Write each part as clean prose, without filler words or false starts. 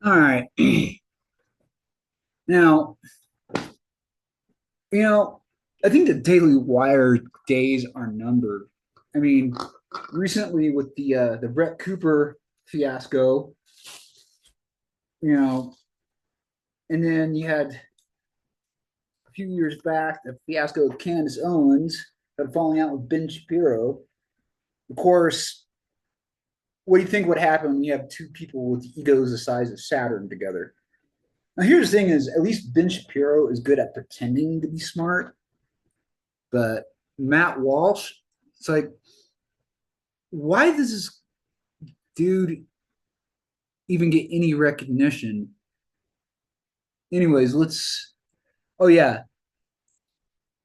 All right. Now, you know, I think the Daily Wire days are numbered. I mean, recently with the Brett Cooper fiasco, you know, and then you had a few years back the fiasco of Candace Owens falling out with Ben Shapiro. Of course, what do you think would happen when you have two people with egos the size of Saturn together? Now, here's the thing: is at least Ben Shapiro is good at pretending to be smart, but Matt Walsh, it's like, why does this dude even get any recognition? Anyways, let's. Oh yeah,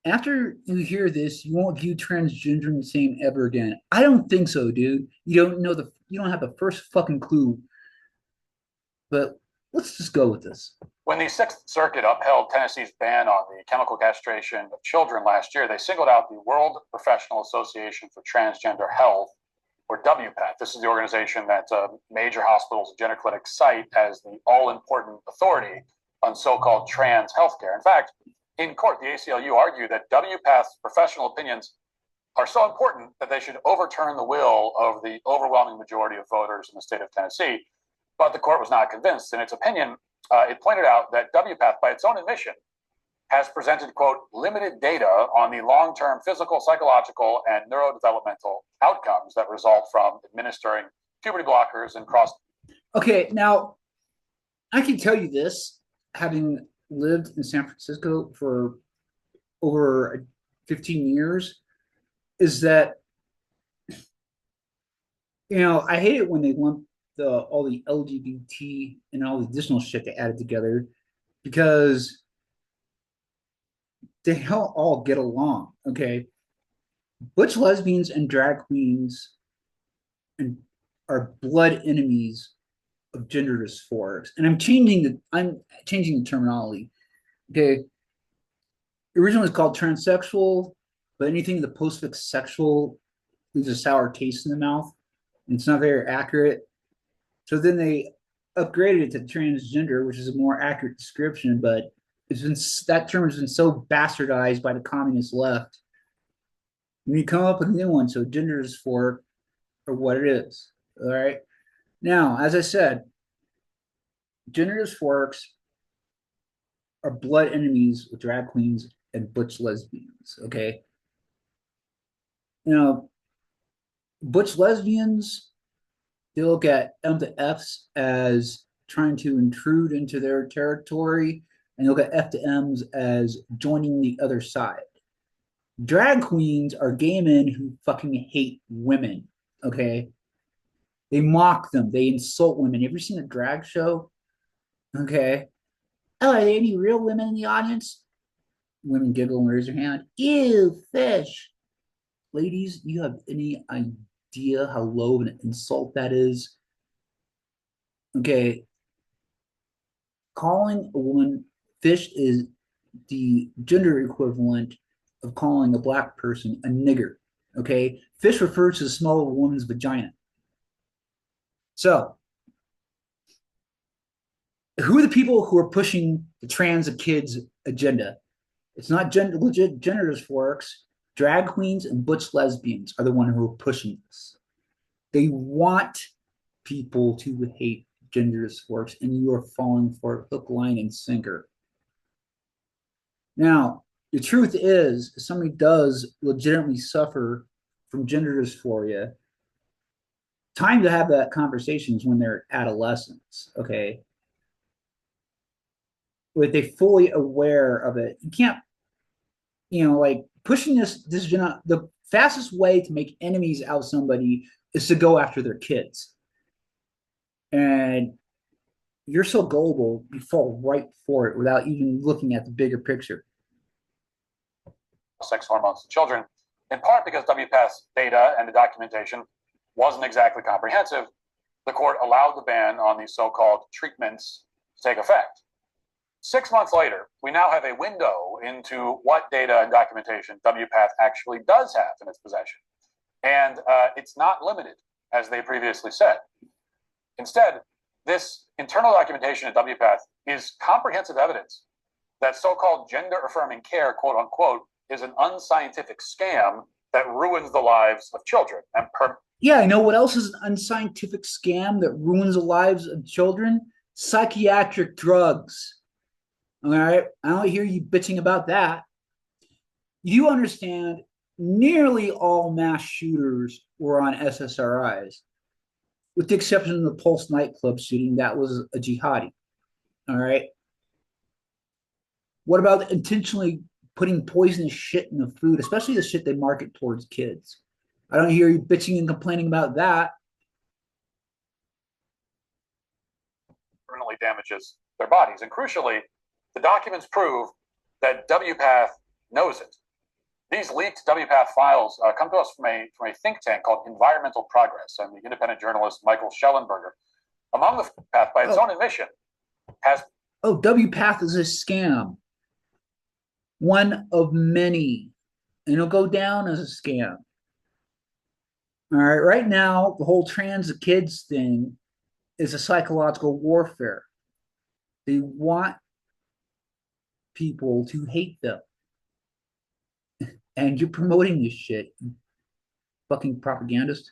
after you hear this, you won't view transgender the same ever again. I don't think so, dude. You don't know the. You don't have the first fucking clue. But let's just go with this. When the Sixth Circuit upheld Tennessee's ban on the chemical castration of children last year, they singled out the World Professional Association for Transgender Health, or WPATH. This is the organization that major hospitals and gender clinics cite as the all-important authority on so-called trans healthcare. In fact, in court, the ACLU argued that WPATH's professional opinions are so important that they should overturn the will of the overwhelming majority of voters in the state of Tennessee. But the court was not convinced. In its opinion, it pointed out that WPATH, by its own admission, has presented, quote, limited data on the long-term physical, psychological, and neurodevelopmental outcomes that result from administering puberty blockers and cross. Okay, now I can tell you this, having lived in San Francisco for over 15 years, is that I hate it when they lump all the LGBT and all the additional shit they added together because they don't all get along. Okay, butch lesbians and drag queens and are blood enemies of gender dysphorics, and I'm changing the terminology. Okay, originally it was called transsexual, but anything the postfix sexual leaves a sour taste in the mouth. And it's not very accurate. So then they upgraded it to transgender, which is a more accurate description, but it's been that term has been so bastardized by the communist left. When you come up with a new one, so gender is for or what it is. All right. Now, as I said, gender dysphorics are blood enemies with drag queens and butch lesbians. Okay. You know, butch lesbians, they look at M to Fs as trying to intrude into their territory, and they look at F to Ms as joining the other side. Drag queens are gay men who fucking hate women. Okay. They mock them, they insult women. You ever seen a drag show? Okay. Oh, are there any real women in the audience? Women giggle and raise their hand. Ew, fish. Ladies, you have any idea how low of an insult that is? Okay, calling a woman fish is the gender equivalent of calling a black person a nigger. Okay, fish refers to the smell of a woman's vagina. So, who are the people who are pushing the trans kids agenda? It's not legit gender dysphorics. Drag queens and butch lesbians are the one who are pushing this. They want people to hate gender dysphorics, and you are falling for hook, line, and sinker. Now, the truth is, if somebody does legitimately suffer from gender dysphoria, time to have that conversation is when they're adolescents, okay? With they fully aware of it. You can't, like pushing this the fastest way to make enemies out of somebody is to go after their kids. And you're so gullible, you fall right for it without even looking at the bigger picture. Sex hormones in children, in part because WPATH's data and the documentation wasn't exactly comprehensive. The court allowed the ban on these so-called treatments to take effect. 6 months later, we now have a window into what data and documentation WPATH actually does have in its possession. And it's not limited, as they previously said. Instead, This internal documentation at WPATH is comprehensive evidence that so-called gender-affirming care, quote unquote, is an unscientific scam that ruins the lives of children. Yeah, I know what else is an unscientific scam that ruins the lives of children? Psychiatric drugs. All right. I don't hear you bitching about that. You understand nearly all mass shooters were on SSRIs, with the exception of the Pulse nightclub shooting. That was a jihadi. All right. What about intentionally putting poisonous shit in the food, especially the shit they market towards kids? I don't hear you bitching and complaining about that. Permanently damages their bodies. And crucially, the documents prove that WPATH knows it. These leaked WPATH files come to us from a think tank called Environmental Progress, and the independent journalist Michael Schellenberger, among the path, by its own admission, has. Oh, WPATH is a scam. One of many. And it'll go down as a scam. All right. Right now, the whole trans kids thing is a psychological warfare. They want people to hate them. And you're promoting this shit, you fucking propagandist.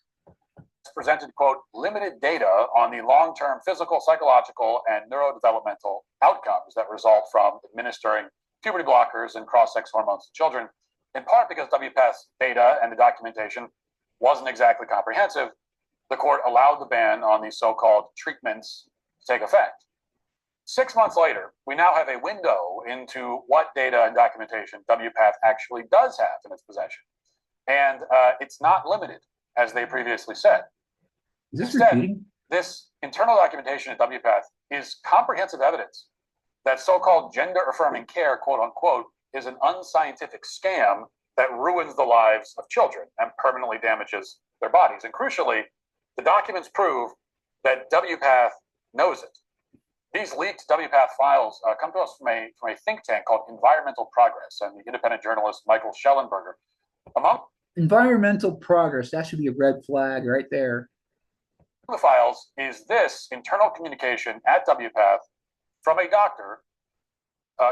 Presented, quote, limited data on the long-term physical, psychological, and neurodevelopmental outcomes that result from administering puberty blockers and cross-sex hormones to children, in part because WPATH's data and the documentation wasn't exactly comprehensive. The court allowed the ban on these so-called treatments to take effect. 6 months later, we now have a window into what data and documentation WPATH actually does have in its possession. And it's not limited, as they previously said. Is this Instead, repeating? this internal documentation at WPATH is comprehensive evidence that so-called gender-affirming care, quote unquote, is an unscientific scam that ruins the lives of children and permanently damages their bodies. And crucially, the documents prove that WPATH knows it. These leaked WPATH files come to us from a think tank called Environmental Progress, and the independent journalist Michael Schellenberger. Among environmental progress, that should be a red flag right there. The files is this internal communication at WPATH from a doctor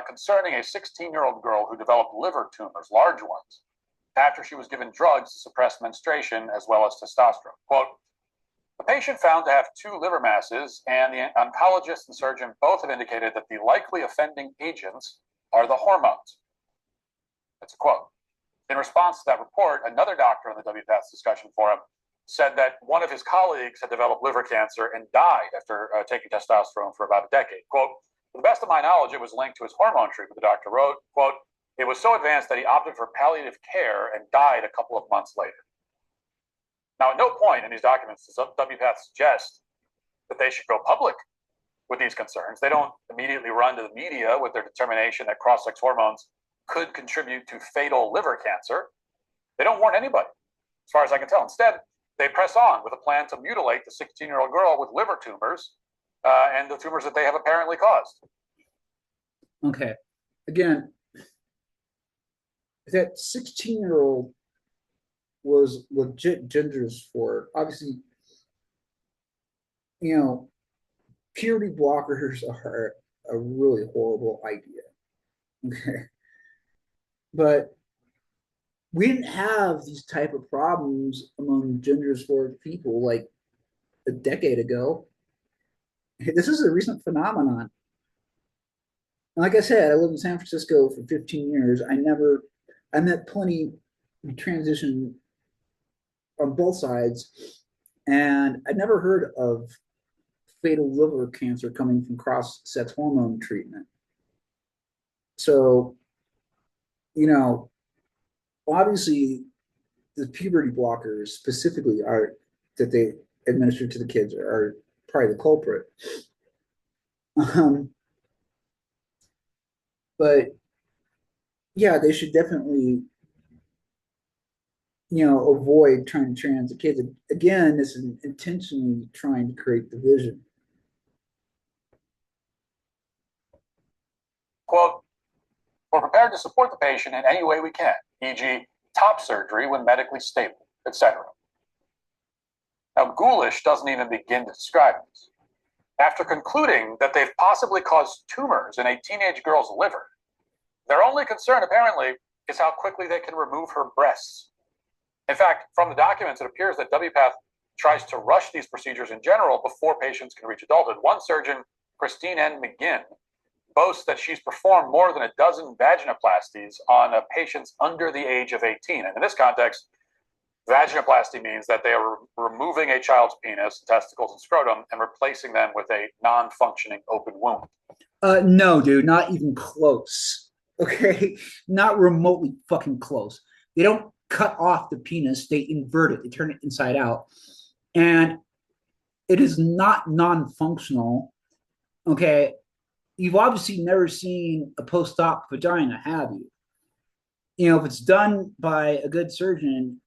concerning a 16-year-old girl who developed liver tumors, large ones, after she was given drugs to suppress menstruation as well as testosterone. Quote, the patient found to have 2 liver masses, and the oncologist and surgeon both have indicated that the likely offending agents are the hormones. That's a quote. In response to that report, another doctor on the WPATH discussion forum said that one of his colleagues had developed liver cancer and died after taking testosterone for about a decade. Quote, to the best of my knowledge, it was linked to his hormone treatment, the doctor wrote. Quote, it was so advanced that he opted for palliative care and died a couple of months later. Now, at no point in these documents does WPATH suggest that they should go public with these concerns. They don't immediately run to the media with their determination that cross-sex hormones could contribute to fatal liver cancer. They don't warn anybody, as far as I can tell. Instead, they press on with a plan to mutilate the 16-year-old girl with liver tumors and the tumors that they have apparently caused. Okay. Again, that 16-year-old was legit genders for obviously, puberty blockers are a really horrible idea. Okay. But we didn't have these type of problems among gender sport people like a decade ago. This is a recent phenomenon. And like I said, I lived in San Francisco for 15 years. I met plenty who transitioned on both sides, and I never heard of fatal liver cancer coming from cross-sex hormone treatment. So, obviously the puberty blockers specifically are that they administer to the kids are probably the culprit. But yeah, they should definitely, avoid trying to trans the kids. Again, this is intentionally trying to create division. Quote, we're prepared to support the patient in any way we can, e.g., top surgery when medically stable, etc. Now, Walsh doesn't even begin to describe this. After concluding that they've possibly caused tumors in a teenage girl's liver, their only concern, apparently, is how quickly they can remove her breasts. In fact, from the documents, it appears that WPATH tries to rush these procedures in general before patients can reach adulthood. One surgeon, Christine N. McGinn, boasts that she's performed more than a dozen vaginoplasties on patients under the age of 18. And in this context, vaginoplasty means that they are removing a child's penis, testicles, and scrotum and replacing them with a non-functioning open wound. No, dude, not even close. Okay, not remotely fucking close. They don't cut off the penis; they invert it. They turn it inside out, and it is not non-functional. Okay, you've obviously never seen a post-op vagina, have you? You know, if it's done by a good surgeon,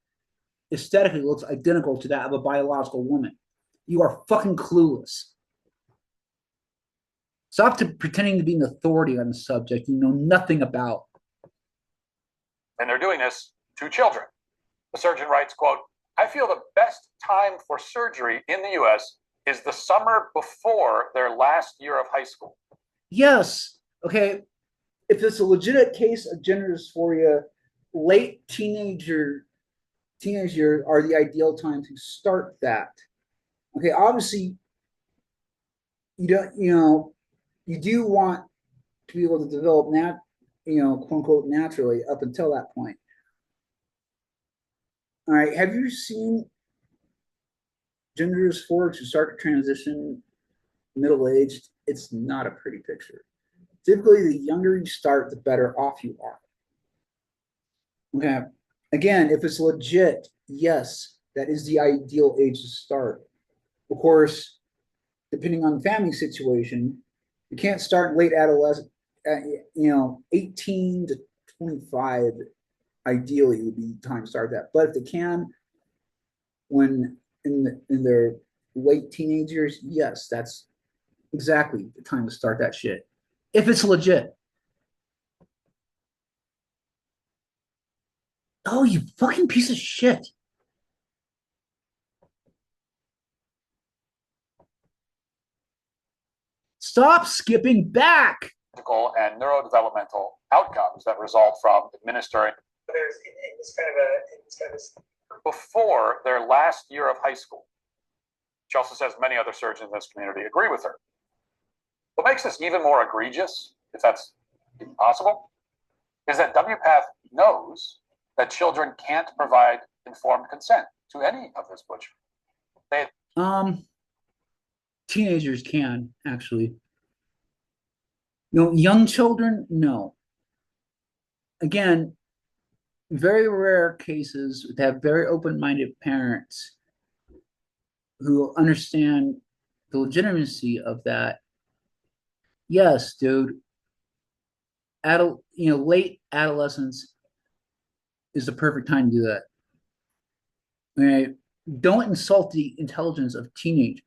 aesthetically looks identical to that of a biological woman. You are fucking clueless. Stop pretending to be an authority on the subject you know nothing about. And they're doing this to children. The surgeon writes, quote, I feel the best time for surgery in the US is the summer before their last year of high school. Yes. Okay. If it's a legitimate case of gender dysphoria, late teenage years are the ideal time to start that. Okay, obviously, you do want to be able to develop quote unquote, naturally up until that point. All right, have you seen gender dysphorics who start to transition middle aged? It's not a pretty picture. Typically, the younger you start, the better off you are. Okay. Again, if it's legit, yes, that is the ideal age to start. Of course, depending on the family situation, you can't start late adolescent, 18 to 25 ideally would be time to start that. But if they can, when in their late teenage years, yes, that's exactly the time to start that shit. If it's legit. Oh, you fucking piece of shit. Stop skipping back. And neurodevelopmental outcomes that result from administering There's in this before their last year of high school. She also says many other surgeons in this community agree with her. What makes this even more egregious, if that's possible, is that WPATH knows that children can't provide informed consent to any of this butchery. Teenagers can actually. Young children, no. Again, very rare cases that have very open-minded parents who understand the legitimacy of that. Yes, dude. Late adolescence is the perfect time to do that. Okay? Don't insult the intelligence of teenagers.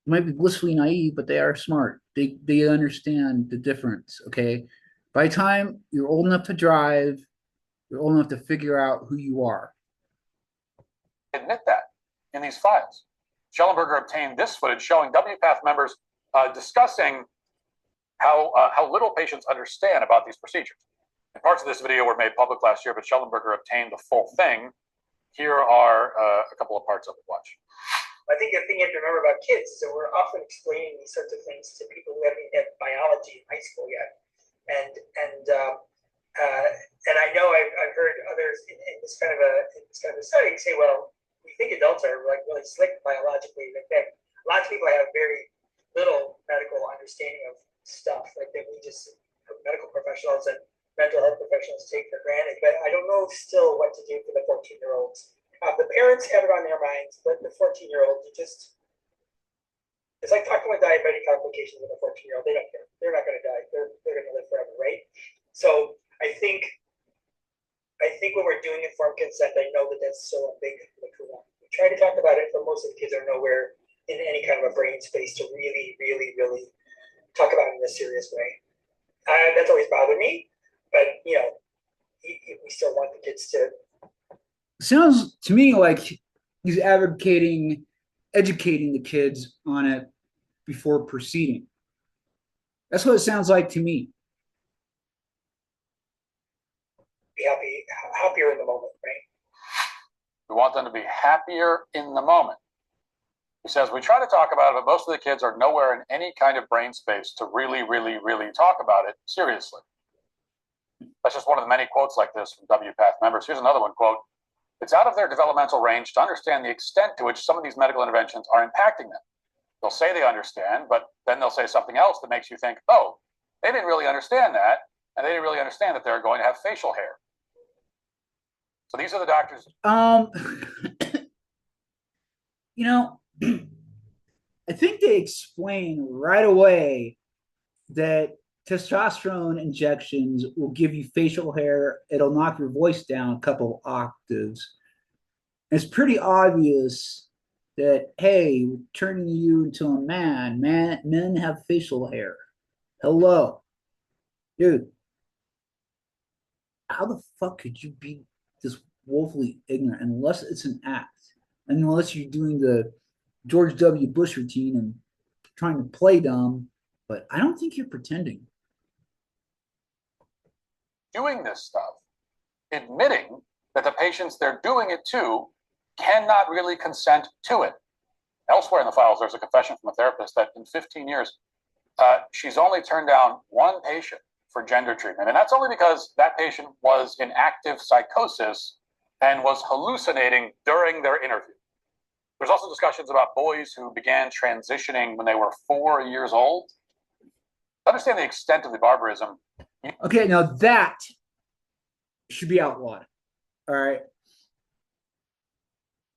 They might be blissfully naive, but they are smart. They understand the difference. Okay. By the time you're old enough to drive, you're old enough to figure out who you are. Admit that in these files. Schellenberger obtained this footage showing WPATH members discussing how little patients understand about these procedures. And parts of this video were made public last year, but Schellenberger obtained the full thing. Here are a couple of parts of it. Watch. I think the thing you have to remember about kids is that we're often explaining these sorts of things to people who haven't had biology in high school yet, and I know I've heard others in this kind of a setting say, well, we think adults are like really slick biologically. In fact, lots of people have very little medical understanding of stuff like that we just medical professionals and mental health professionals take for granted. But I don't know still what to do for the 14-year-olds. The parents have it on their minds, but the 14-year-old, it's like talking with diabetic complications with a 14-year-old. They don't care. They're not going to die. They're going to live forever, right? So I think when we're doing informed consent, I know that that's still a big one. We try to talk about it, but most of the kids are nowhere in any kind of a brain space to really, really, really talk about it in a serious way. That's always bothered me, but we still want the kids to. Sounds to me like he's advocating educating the kids on it before proceeding. That's what it sounds like to me. Be happier in the moment, right? We want them to be happier in the moment. He says, we try to talk about it, but most of the kids are nowhere in any kind of brain space to really, really, really talk about it seriously. That's just one of the many quotes like this from WPATH members. Here's another one, quote, it's out of their developmental range to understand the extent to which some of these medical interventions are impacting them. They'll say they understand, but then they'll say something else that makes you think, oh, they didn't really understand that, and they didn't really understand that they're going to have facial hair. So these are the doctors. You know, I think they explain right away that testosterone injections will give you facial hair. It'll knock your voice down a couple of octaves. It's pretty obvious that, hey, we're turning you into a man. Men have facial hair. Hello. Dude, how the fuck could you be this woefully ignorant unless it's an act? And unless you're doing the George W. Bush routine and trying to play dumb, but I don't think you're pretending. Doing this stuff, admitting that the patients they're doing it to cannot really consent to it. Elsewhere in the files, there's a confession from a therapist that in 15 years, she's only turned down one patient for gender treatment. And that's only because that patient was in active psychosis and was hallucinating during their interview. There's also discussions about boys who began transitioning when they were 4 years old. To understand the extent of the barbarism. Okay, now that should be outlawed. All right.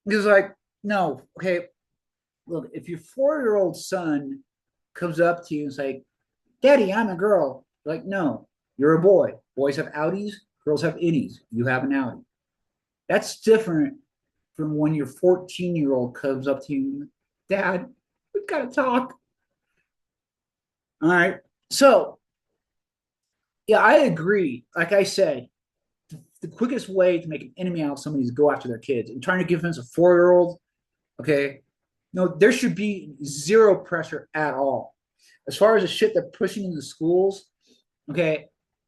Because, like, no, okay, look, if your 4-year-old son comes up to you and is like, Daddy, I'm a girl. You're like, no, you're a boy. Boys have outies, girls have innies. You have an outie. That's different from when your 14-year-old comes up to you, Dad, we've got to talk. All right. So, yeah, I agree. Like I said, the quickest way to make an enemy out of somebody is go after their kids. And trying to give offense a 4-year-old, okay, no, there should be zero pressure at all. As far as the shit they're pushing in the schools, okay,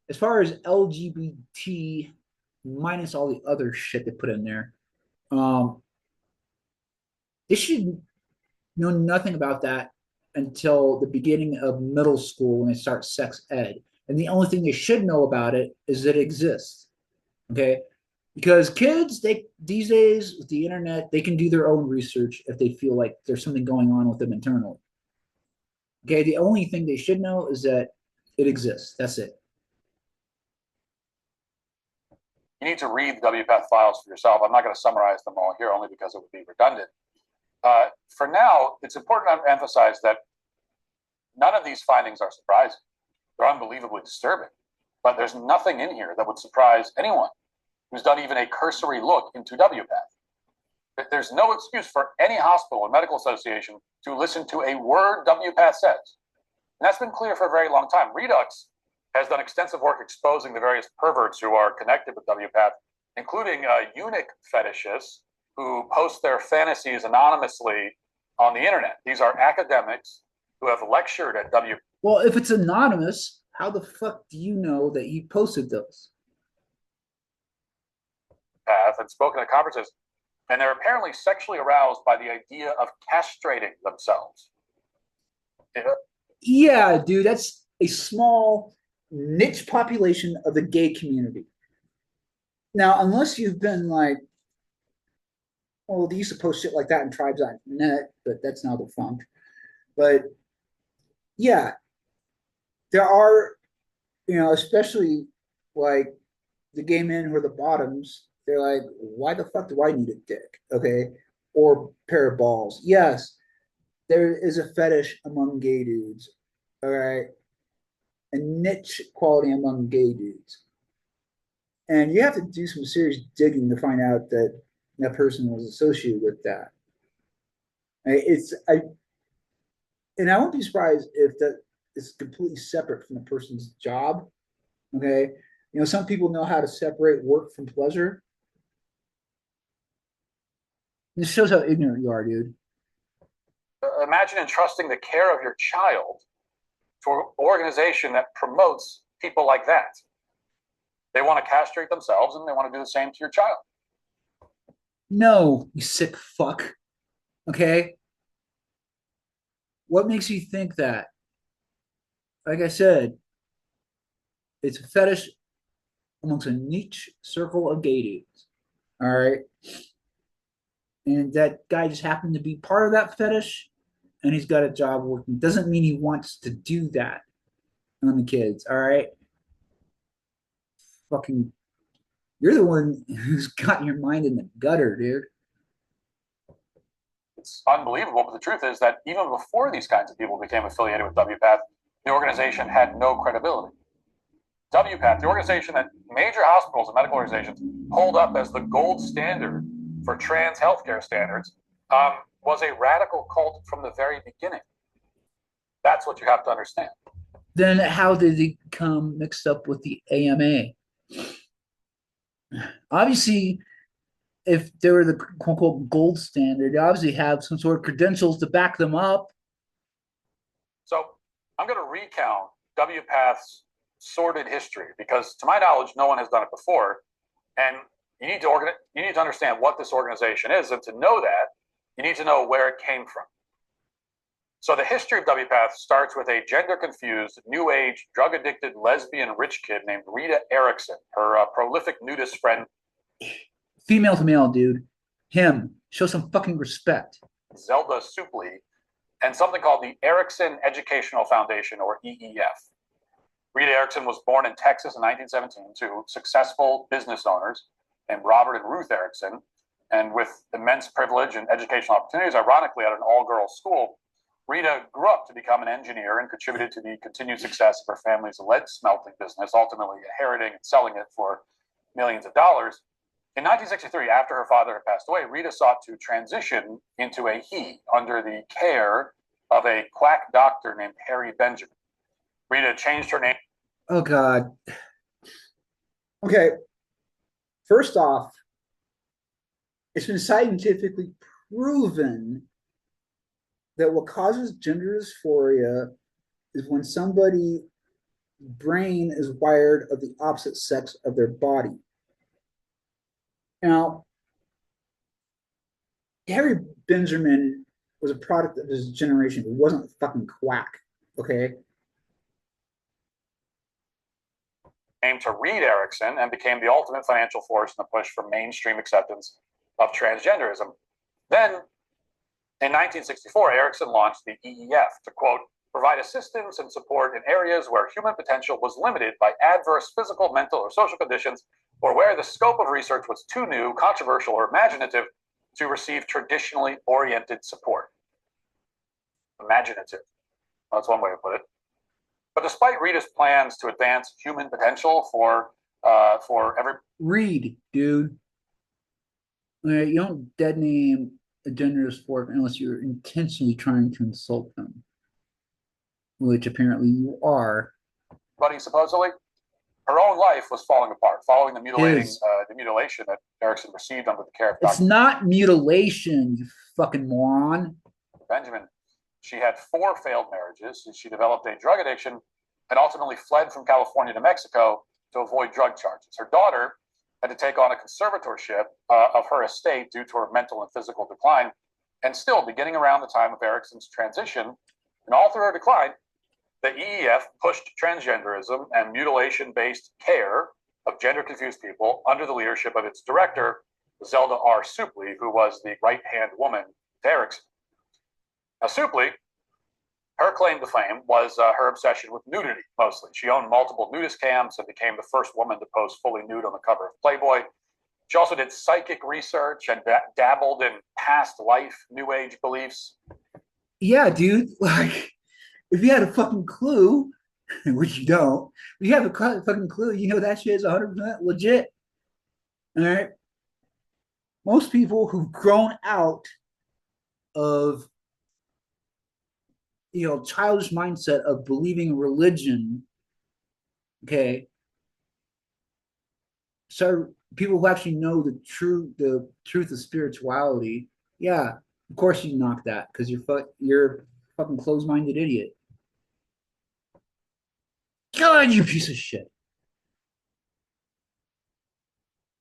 as far as LGBT minus all the other shit they put in there, they should know nothing about that until the beginning of middle school when they start sex ed. And the only thing they should know about it is that it exists. Okay. Because kids, they these days with the internet, they can do their own research if they feel like there's something going on with them internally. Okay. The only thing they should know is that it exists. That's it. You need to read the WPATH files for yourself. I'm not going to summarize them all here only because it would be redundant. For now, it's important to emphasize that none of these findings are surprising. They're unbelievably disturbing. But there's nothing in here that would surprise anyone who's done even a cursory look into WPATH. There's no excuse for any hospital or medical association to listen to a word WPATH says. And that's been clear for a very long time. Redux has done extensive work exposing the various perverts who are connected with WPATH, including eunuch fetishists who post their fantasies anonymously on the internet. These are academics who have lectured at WPATH. Well, if it's anonymous, how the fuck do you know that he posted those? And spoken at conferences, and they're apparently sexually aroused by the idea of castrating themselves. Yeah, dude, that's a small niche population of the gay community. Now, unless you've been like, well, they used to post shit like that in tribes.net, but that's now defunct. But yeah, there are, especially like the gay men who are the bottoms. They're like, why the fuck do I need a dick? Okay. Or pair of balls. Yes, there is a fetish among gay dudes. All right. A niche quality among gay dudes. And you have to do some serious digging to find out that that person was associated with that. And I won't be surprised if that is completely separate from the person's job. Okay. Some people know how to separate work from pleasure. This shows how ignorant you are, dude. Imagine entrusting the care of your child to an organization that promotes people like that. They want to castrate themselves and they want to do the same to your child. No, you sick fuck. Okay. What makes you think that? Like I said, it's a fetish amongst a niche circle of gay dudes. All right. And that guy just happened to be part of that fetish and he's got a job working. Doesn't mean he wants to do that on the kids. All right. Fucking, you're the one who's got your mind in the gutter, dude. It's unbelievable, but the truth is that even before these kinds of people became affiliated with WPATH, the organization had no credibility. WPATH, the organization that major hospitals and medical organizations hold up as the gold standard for trans healthcare standards, was a radical cult from the very beginning. That's what you have to understand. Then how did he become mixed up with the AMA? Obviously, if they were the quote unquote gold standard, they obviously have some sort of credentials to back them up. So I'm going to recount WPATH's sordid history because, to my knowledge, no one has done it before. And you need to understand what this organization is, and to know that, you need to know where it came from. So the history of WPATH starts with a gender-confused, new age, drug-addicted, lesbian rich kid named Rita Erickson, her prolific nudist friend. Female to male, dude. Him. Show some fucking respect. Zelda Supley, and something called the Erickson Educational Foundation, or EEF. Rita Erickson was born in Texas in 1917 to successful business owners named Robert and Ruth Erickson, and with immense privilege and educational opportunities, ironically, at an all-girls school. Rita grew up to become an engineer and contributed to the continued success of her family's lead smelting business, ultimately inheriting and selling it for millions of dollars. In 1963, after her father had passed away, Rita sought to transition into a he under the care of a quack doctor named Harry Benjamin. Rita changed her name. Oh, God. Okay. First off, it's been scientifically proven that what causes gender dysphoria is when somebody's brain is wired of the opposite sex of their body. Now, Harry Benjamin was a product of his generation. He wasn't a fucking quack, okay? Named to Reed Erickson and became the ultimate financial force in the push for mainstream acceptance of transgenderism. Then, in 1964, Erickson launched the EEF to, quote, provide assistance and support in areas where human potential was limited by adverse physical, mental, or social conditions, or where the scope of research was too new, controversial, or imaginative to receive traditionally oriented support. Imaginative. That's one way to put it. But despite Rita's plans to advance human potential for every Read, dude. You don't dead name a gender dysphoric unless you're intentionally trying to insult them, which apparently you are. Buddy, supposedly, her own life was falling apart following the mutilation that Erickson received under the care of Dr. It's not mutilation, you fucking moron. Benjamin. She had 4 failed marriages. She developed a drug addiction and ultimately fled from California to Mexico to avoid drug charges. Her daughter had to take on a conservatorship of her estate due to her mental and physical decline. And still, beginning around the time of Erickson's transition, and all through her decline, the EEF pushed transgenderism and mutilation-based care of gender-confused people under the leadership of its director, Zelda R. Supley, who was the right-hand woman to Erickson. Now, Supley, her claim to fame was her obsession with nudity, mostly. She owned multiple nudist camps and became the first woman to pose fully nude on the cover of Playboy. She also did psychic research and dabbled in past life, new age beliefs. Yeah, dude. Like, if you had a fucking clue, which you don't, if you have a fucking clue, you know that shit is 100% legit. All right. Most people who've grown out of childish mindset of believing religion, okay, so people who actually know the truth of spirituality, yeah, Of course you knock that because you're a fucking closed-minded idiot. God, you piece of shit.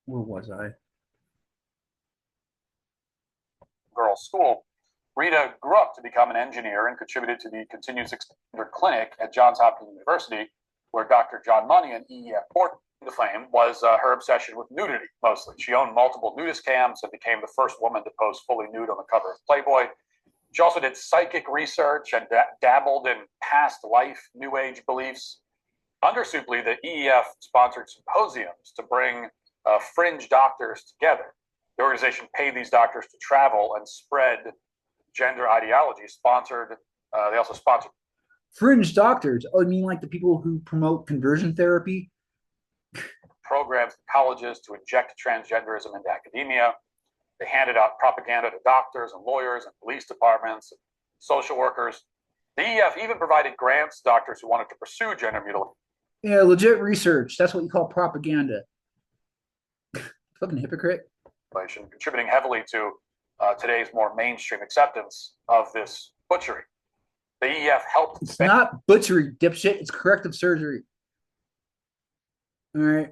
Where was I? Girls' school. Rita grew up to become an engineer and contributed to the Continuous Extender Clinic at Johns Hopkins University, where Dr. John Money, an EEF board to fame, was her obsession with nudity mostly. She owned multiple nudist cams and became the first woman to pose fully nude on the cover of Playboy. She also did psychic research and dabbled in past life New Age beliefs. Under Supley, the EEF sponsored symposiums to bring fringe doctors together. The organization paid these doctors to travel and spread gender ideology. They also sponsored Fringe doctors. Oh, I mean like the people who promote conversion therapy? programs in colleges to inject transgenderism into academia. They handed out propaganda to doctors and lawyers and police departments and social workers. The EF even provided grants to doctors who wanted to pursue gender mutilation. Yeah, legit research. That's what you call propaganda. Fucking hypocrite. Contributing heavily to today's more mainstream acceptance of this butchery. The EF helped. It's not butchery, dipshit. It's corrective surgery. All right.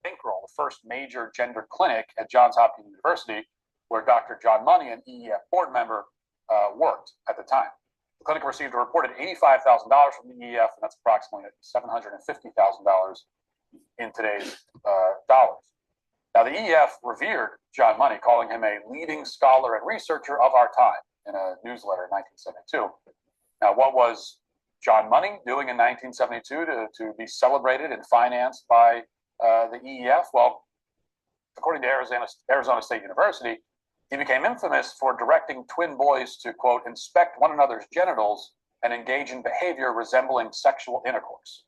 Bankroll, the first major gender clinic at Johns Hopkins University, where Dr. John Money, an EEF board member, worked at the time. The clinic received a reported $85,000 from the EEF, and that's approximately $750,000 in today's dollars. Now, the EF revered John Money, calling him a leading scholar and researcher of our time in a newsletter in 1972. Now, what was John Money doing in 1972 to be celebrated and financed by the EEF? Well, according to Arizona State University, he became infamous for directing twin boys to, quote, inspect one another's genitals and engage in behavior resembling sexual intercourse.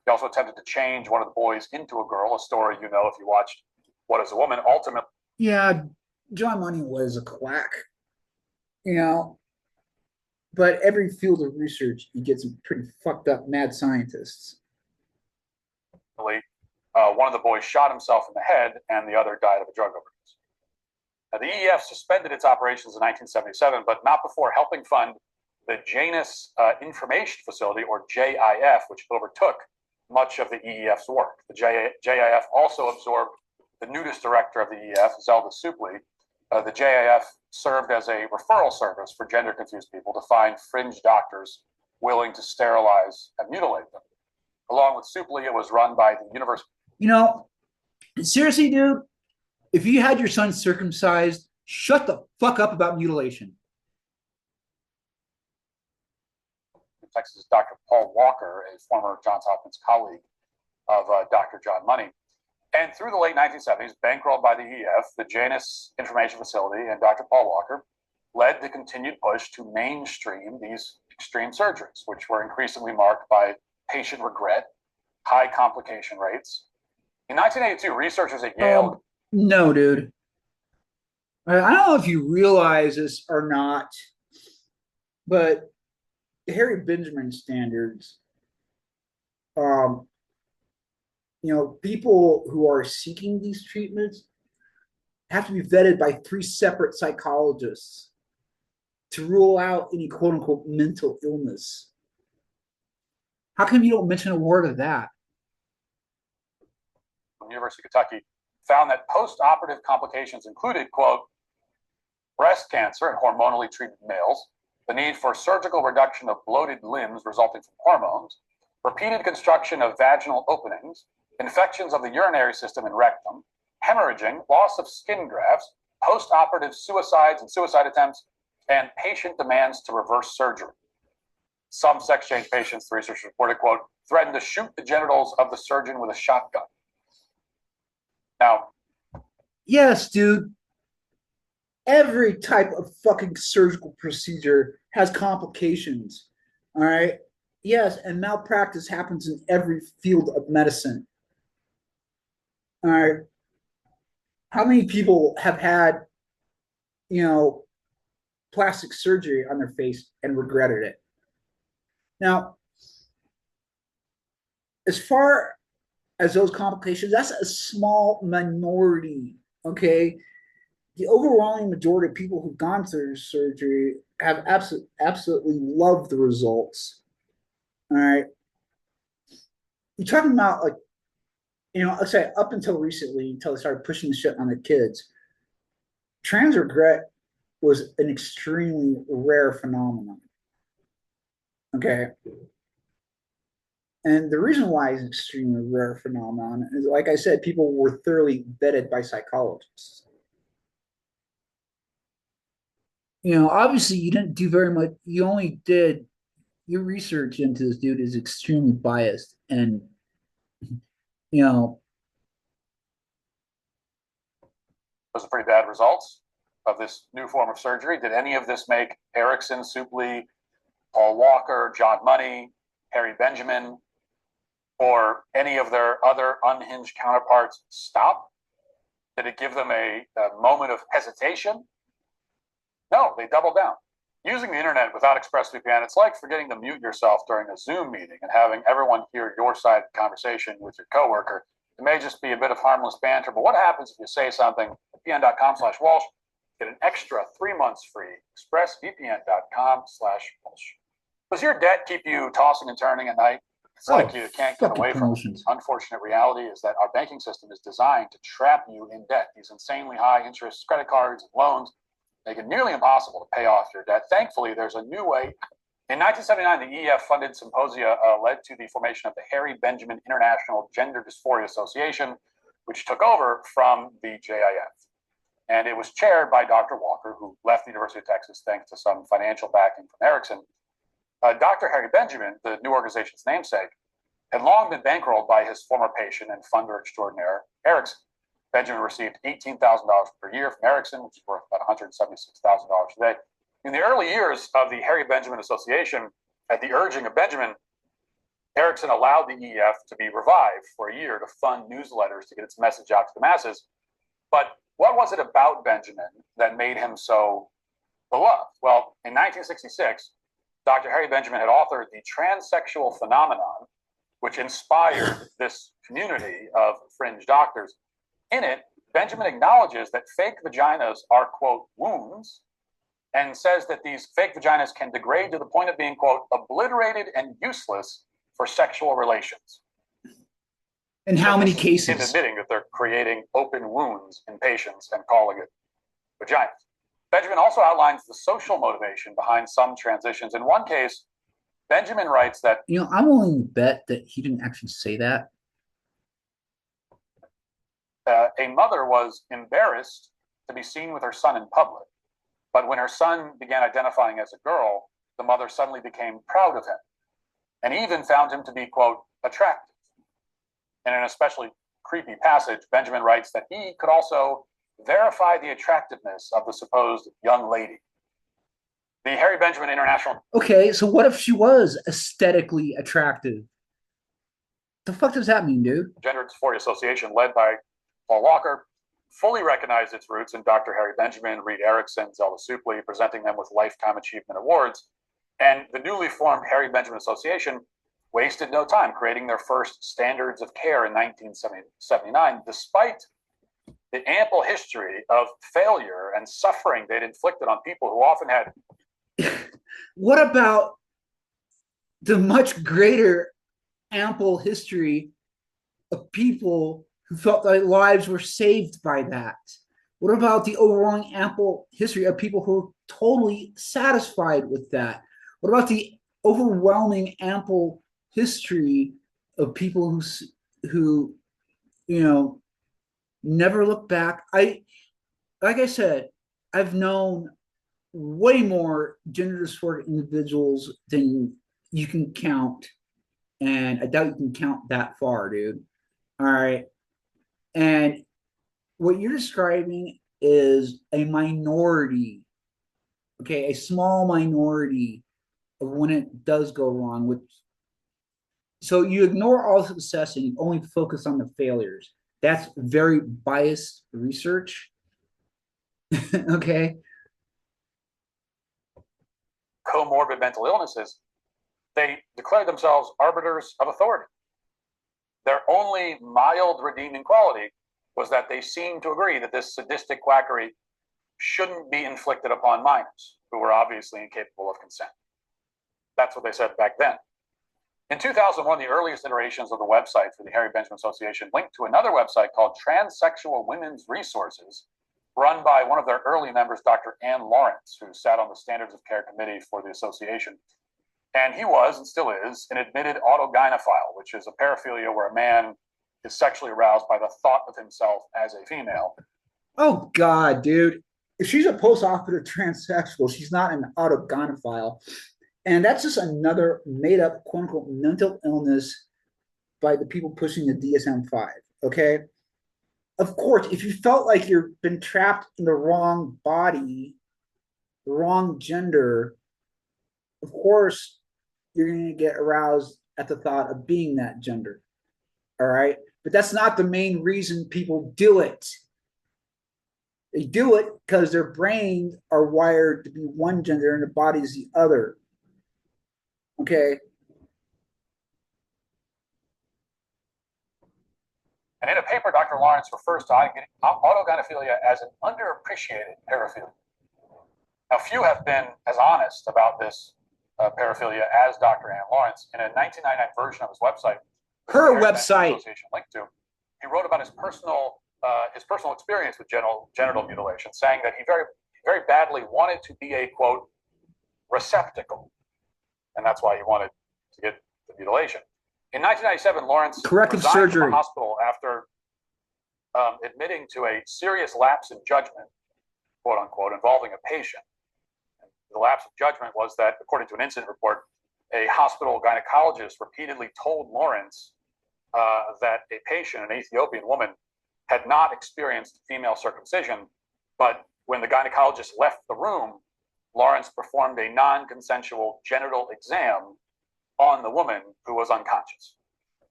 He also attempted to change one of the boys into a girl, a story you know if you watched What is a Woman, ultimately. Yeah, John Money was a quack, you know, but every field of research, you get some pretty fucked up mad scientists. One of the boys shot himself in the head, and the other died of a drug overdose. Now, the EF suspended its operations in 1977, but not before helping fund the Janus Information Facility, or JIF, which overtook much of the EEF's work. The JIF also absorbed the nudist director of the EF, Zelda Supley. The JIF served as a referral service for gender-confused people to find fringe doctors willing to sterilize and mutilate them. Along with Supley, it was run by the University. You know, seriously, dude, if you had your son circumcised, shut the fuck up about mutilation. Texas, Dr. Paul Walker, a former Johns Hopkins colleague of Dr. John Money. And through the late 1970s, bankrolled by the EF, the Janus Information Facility and Dr. Paul Walker led the continued push to mainstream these extreme surgeries, which were increasingly marked by patient regret, high complication rates. In 1982, researchers at Yale. No, dude. I don't know if you realize this or not, but Harry Benjamin standards, people who are seeking these treatments have to be vetted by 3 separate psychologists to rule out any quote unquote mental illness. How come you don't mention a word of that? From University of Kentucky found that post-operative complications included, quote, breast cancer in hormonally treated males, the need for surgical reduction of bloated limbs resulting from hormones, repeated construction of vaginal openings, infections of the urinary system and rectum, hemorrhaging, loss of skin grafts, post-operative suicides and suicide attempts, and patient demands to reverse surgery. Some sex change patients, the research reported, quote, threatened to shoot the genitals of the surgeon with a shotgun. Now, yes, dude. Every type of fucking surgical procedure has complications. All right. Yes, and malpractice happens in every field of medicine. All right. How many people have had, plastic surgery on their face and regretted it? Now, as far as those complications, that's a small minority, okay? the overwhelming majority of people who've gone through surgery have absolutely loved the results. All right. You're talking about like, let's say up until recently, until they started pushing the shit on the kids, trans regret was an extremely rare phenomenon. Okay. And the reason why it's an extremely rare phenomenon is, like I said, people were thoroughly vetted by psychologists. Obviously, you didn't do very much. You only did your research into this dude is extremely biased, and you know, Those are pretty bad results of this new form of surgery. Did any of this make Erickson, Supley, Paul Walker, John Money, Harry Benjamin, or any of their other unhinged counterparts stop? Did it give them a moment of hesitation? No, they doubled down. Using the internet without ExpressVPN, it's like forgetting to mute yourself during a Zoom meeting and having everyone hear your side of the conversation with your coworker. It may just be a bit of harmless banter, but what happens if you say something? VPN.com/Walsh, get an extra 3 months free. ExpressVPN.com/Walsh. Does your debt keep you tossing and turning at night? It's like you can't get away from it. Unfortunate reality is that our banking system is designed to trap you in debt. These insanely high interest credit cards and loans make it nearly impossible to pay off your debt. Thankfully, there's a new way. In 1979, the EF-funded symposia led to the formation of the Harry Benjamin International Gender Dysphoria Association, which took over from the JIF. And it was chaired by Dr. Walker, who left the University of Texas thanks to some financial backing from Erickson. Dr. Harry Benjamin, the new organization's namesake, had long been bankrolled by his former patient and funder extraordinaire, Erickson. Benjamin received $18,000 per year from Erickson, which is worth about $176,000 today. In the early years of the Harry Benjamin Association, at the urging of Benjamin, Erickson allowed the EF to be revived for a year to fund newsletters to get its message out to the masses. But what was it about Benjamin that made him so beloved? Well, in 1966, Dr. Harry Benjamin had authored The Transsexual Phenomenon, which inspired this community of fringe doctors. In it, Benjamin acknowledges that fake vaginas are, quote, wounds, and says that these fake vaginas can degrade to the point of being, quote, obliterated and useless for sexual relations. In how many cases? In admitting that they're creating open wounds in patients and calling it vaginas. Benjamin also outlines the social motivation behind some transitions. In one case, Benjamin writes that... I'm willing to bet that he didn't actually say that. A mother was embarrassed to be seen with her son in public. But when her son began identifying as a girl, the mother suddenly became proud of him and even found him to be, quote, attractive. In an especially creepy passage, Benjamin writes that he could also verify the attractiveness of the supposed young lady. The Harry Benjamin International... Okay, so what if she was aesthetically attractive? The fuck does that mean, dude? Gender Dysphoria Association, led by Paul Walker, fully recognized its roots in Dr. Harry Benjamin, Reed Erickson, Zelda Supley, presenting them with Lifetime Achievement Awards. And the newly formed Harry Benjamin Association wasted no time creating their first standards of care in 1979, despite the ample history of failure and suffering they'd inflicted on people who often had... What about the much greater ample history of people who felt their lives were saved by that? What about the overwhelming ample history of people who are totally satisfied with that? What about the overwhelming ample history of people who never look back? Like I said, I've known way more gender dysphoric individuals than you can count, and I doubt you can count that far, dude. All right. And what you're describing is a minority, okay, a small minority of when it does go wrong. So you ignore all the success and you only focus on the failures. That's very biased research. Okay. Comorbid mental illnesses, they declare themselves arbiters of authority. Their only mild redeeming quality was that they seemed to agree that this sadistic quackery shouldn't be inflicted upon minors who were obviously incapable of consent. That's what they said back then. In 2001, the earliest iterations of the website for the Harry Benjamin Association linked to another website called Transsexual Women's Resources, run by one of their early members, Dr. Ann Lawrence, who sat on the Standards of Care Committee for the association. And he was, and still is, an admitted autogynephile, which is a paraphilia where a man is sexually aroused by the thought of himself as a female. Oh God, dude. If she's a post-operative transsexual, she's not an autogynephile. And that's just another made-up, quote-unquote, mental illness by the people pushing the DSM-5, okay? Of course, if you felt like you've been trapped in the wrong body, the wrong gender, of course, you're going to get aroused at the thought of being that gender, all right? But that's not the main reason people do it. They do it because their brains are wired to be one gender and their body is the other. Okay. And in a paper, Dr. Lawrence refers to autogynephilia as an underappreciated paraphilia. Now, few have been as honest about this paraphilia as Dr. Ann Lawrence. In a 1999 version of his website, her website, linked to, he wrote about his personal experience with genital mutilation, saying that he very badly wanted to be a, quote, receptacle. And that's why he wanted to get the mutilation. In 1997, Lawrence corrective resigned surgery from the hospital after admitting to a serious lapse in judgment, quote unquote, involving a patient. And the lapse of judgment was that, according to an incident report, a hospital gynecologist repeatedly told Lawrence that a patient, an Ethiopian woman, had not experienced female circumcision, but when the gynecologist left the room, Lawrence performed a non-consensual genital exam on the woman who was unconscious.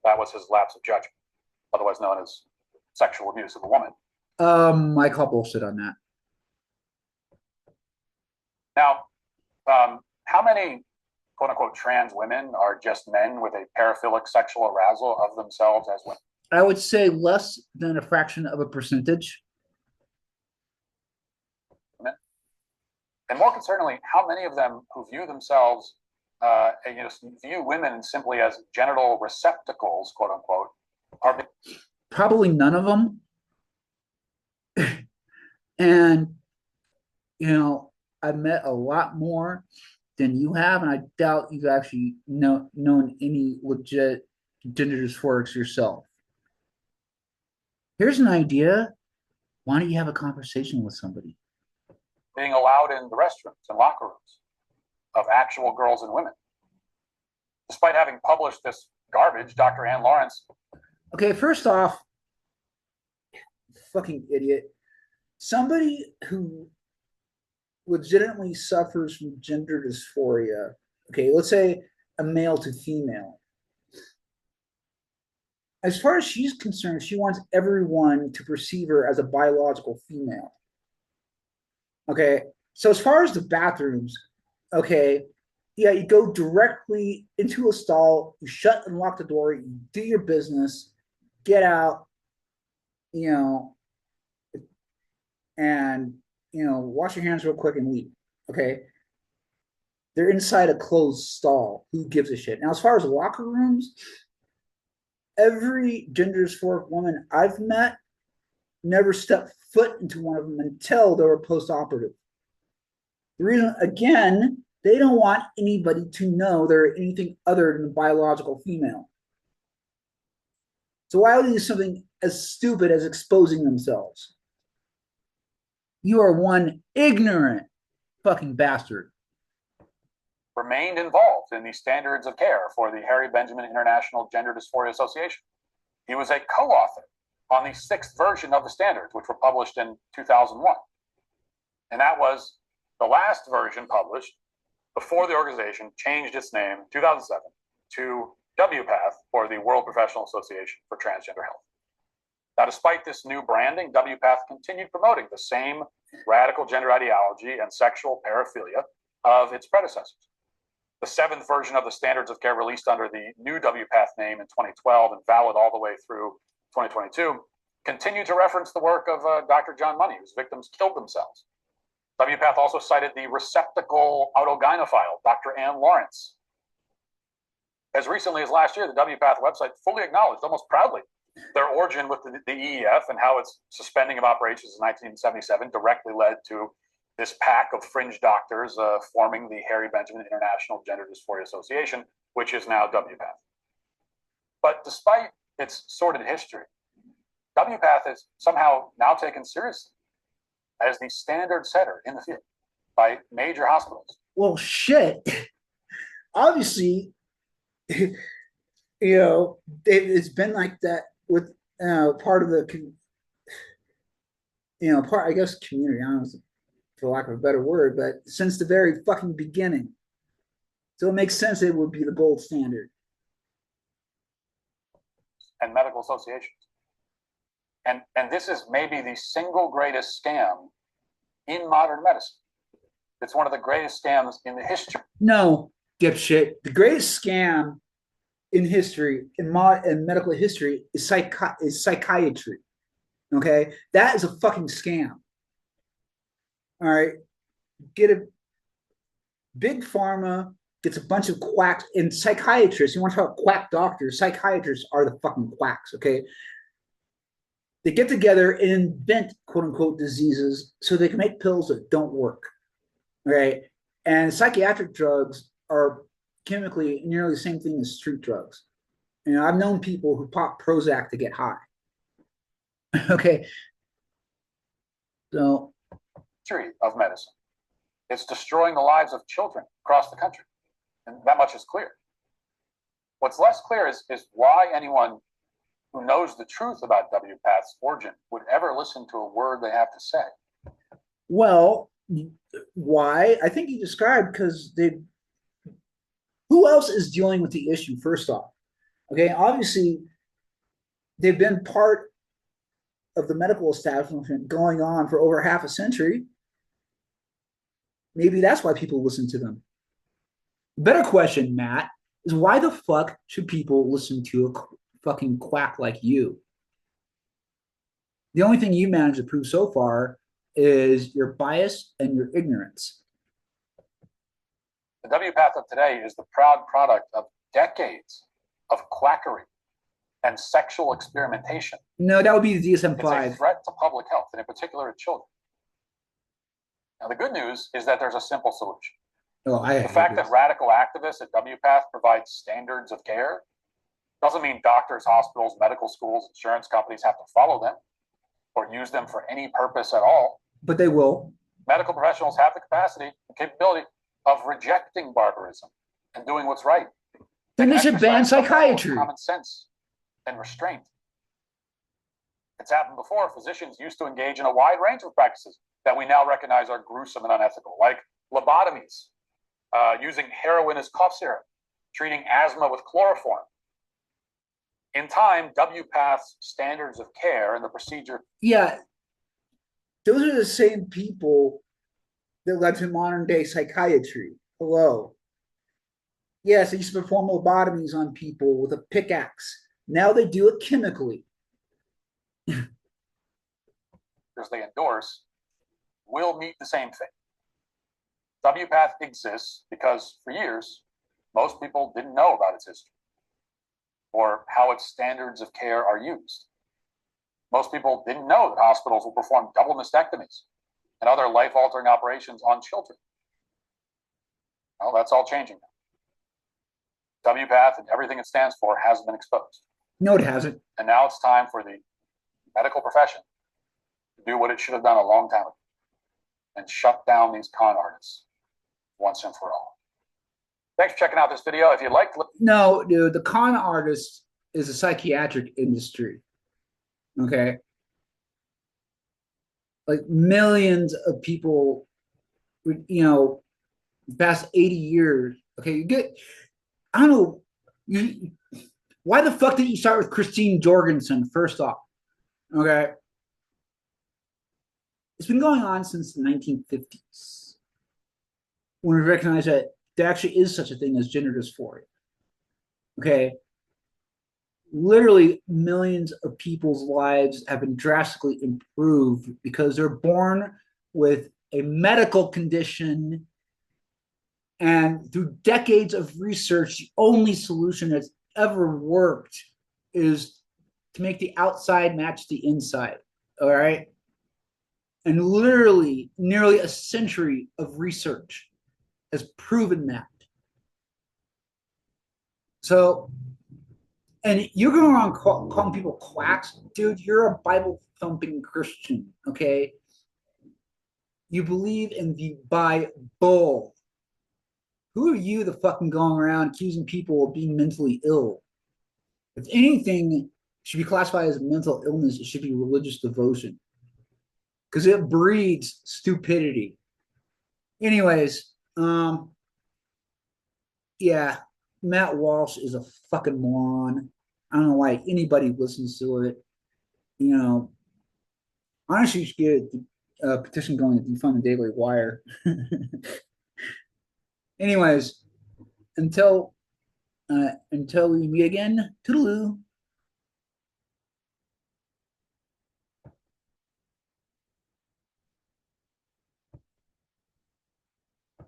That was his lapse of judgment, otherwise known as sexual abuse of a woman. I call bullshit on that. Now, how many quote unquote trans women are just men with a paraphilic sexual arousal of themselves as women? I would say less than a fraction of a percentage. And more concerningly, how many of them who view themselves, view women simply as genital receptacles, quote unquote, are probably none of them. And, I've met a lot more than you have, and I doubt you've actually known any legit gender dysphorics yourself. Here's an idea. Why don't you have a conversation with somebody? Being allowed in the restrooms and locker rooms of actual girls and women. Despite having published this garbage, Dr. Ann Lawrence. Okay, first off, fucking idiot. Somebody who legitimately suffers from gender dysphoria, okay, let's say a male to female. As far as she's concerned, she wants everyone to perceive her as a biological female. Okay, so as far as the bathrooms, okay, yeah, you go directly into a stall, you shut and lock the door, you do your business, get out, and wash your hands real quick and leave. Okay, they're inside a closed stall. Who gives a shit? Now, as far as locker rooms, every gender dysphoric woman I've met never stepped foot into one of them until they were post-operative. The reason, again, they don't want anybody to know they're anything other than a biological female. So why would they do something as stupid as exposing themselves? You are one ignorant fucking bastard. Remained involved in the standards of care for the Harry Benjamin International Gender Dysphoria Association. He was a co-author on the 6th version of the standards, which were published in 2001. And that was the last version published before the organization changed its name in 2007 to WPATH, or the World Professional Association for Transgender Health. Now, despite this new branding, WPATH continued promoting the same radical gender ideology and sexual paraphilia of its predecessors. The 7th version of the standards of care, released under the new WPATH name in 2012 and valid all the way through 2022, continued to reference the work of Dr. John Money, whose victims killed themselves WPATH also cited the receptacle autogynephile, Dr. Ann Lawrence. As recently as last year, the WPATH website fully acknowledged, almost proudly, their origin with the EEF and how its suspending of operations in 1977 directly led to this pack of fringe doctors forming the Harry Benjamin International Gender Dysphoria Association, which is now WPATH. But despite its sordid history, WPATH is somehow now taken seriously as the standard setter in the field by major hospitals. Well, shit. Obviously, it's been like that with part of the, part, I guess, community, I don't know, for lack of a better word, but since the very fucking beginning. So it makes sense it would be the gold standard. And medical associations. And this is maybe the single greatest scam in modern medicine. It's one of the greatest scams in the history. No, dipshit. The greatest scam in history, in medical history, is psychiatry. Okay? That is a fucking scam. All right? Get a big pharma gets a bunch of quacks, and psychiatrists, you want to talk about quack doctors, psychiatrists are the fucking quacks, okay? They get together and invent quote unquote diseases so they can make pills that don't work. Right. And psychiatric drugs are chemically nearly the same thing as street drugs. I've known people who pop Prozac to get high. Okay. So history of medicine. It's destroying the lives of children across the country. And that much is clear. What's less clear is why anyone who knows the truth about WPATH's origin would ever listen to a word they have to say. Well, why? I think you described because who else is dealing with the issue, first off? Okay, obviously, they've been part of the medical establishment going on for over half a century. Maybe that's why people listen to them. Better question, Matt, is why the fuck should people listen to a fucking quack like you? The only thing you managed to prove so far is your bias and your ignorance. The WPATH of today is the proud product of decades of quackery and sexual experimentation. No, that would be the DSM-5. It's a threat to public health, and in particular to children. Now, the good news is that there's a simple solution. The fact that radical activists at WPATH provide standards of care doesn't mean doctors, hospitals, medical schools, insurance companies have to follow them or use them for any purpose at all. But they will. Medical professionals have the capacity and capability of rejecting barbarism and doing what's right. Then they should ban psychiatry. Common sense and restraint. It's happened before. Physicians used to engage in a wide range of practices that we now recognize are gruesome and unethical, like lobotomies, using heroin as cough syrup, treating asthma with chloroform. In time, WPATH's standards of care and the procedure. Yeah, those are the same people that led to modern day psychiatry. Hello. Yes, they used to perform lobotomies on people with a pickaxe. Now they do it chemically. As they endorse, will meet the same fate. WPATH exists because for years, most people didn't know about its history or how its standards of care are used. Most people didn't know that hospitals will perform double mastectomies and other life-altering operations on children. Well, that's all changing now. WPATH and everything it stands for has been exposed. No, it hasn't. And now it's time for the medical profession to do what it should have done a long time ago and shut down these con artists once and for all. Thanks for checking out this video. If you liked... No, dude, the con artist is a psychiatric industry. Okay? Like millions of people, the past 80 years. Okay, you get... I don't know. Why the fuck did you start with Christine Jorgensen, first off? Okay? It's been going on since the 1950s. When we recognize that there actually is such a thing as gender dysphoria. Okay? Literally millions of people's lives have been drastically improved because they're born with a medical condition. And through decades of research, the only solution that's ever worked is to make the outside match the inside. All right. And literally, nearly a century of research has proven that. So, and you're going around calling people quacks, dude. You're a Bible thumping Christian, okay? You believe in the Bible. Who are you, the fucking going around accusing people of being mentally ill? If anything should be classified as mental illness, it should be religious devotion because it breeds stupidity. Anyways, yeah, Matt Walsh is a fucking moron. I don't know why anybody listens to it. You know, honestly, you should get a petition going to defund the Daily Wire. Anyways, until we meet again, toodaloo.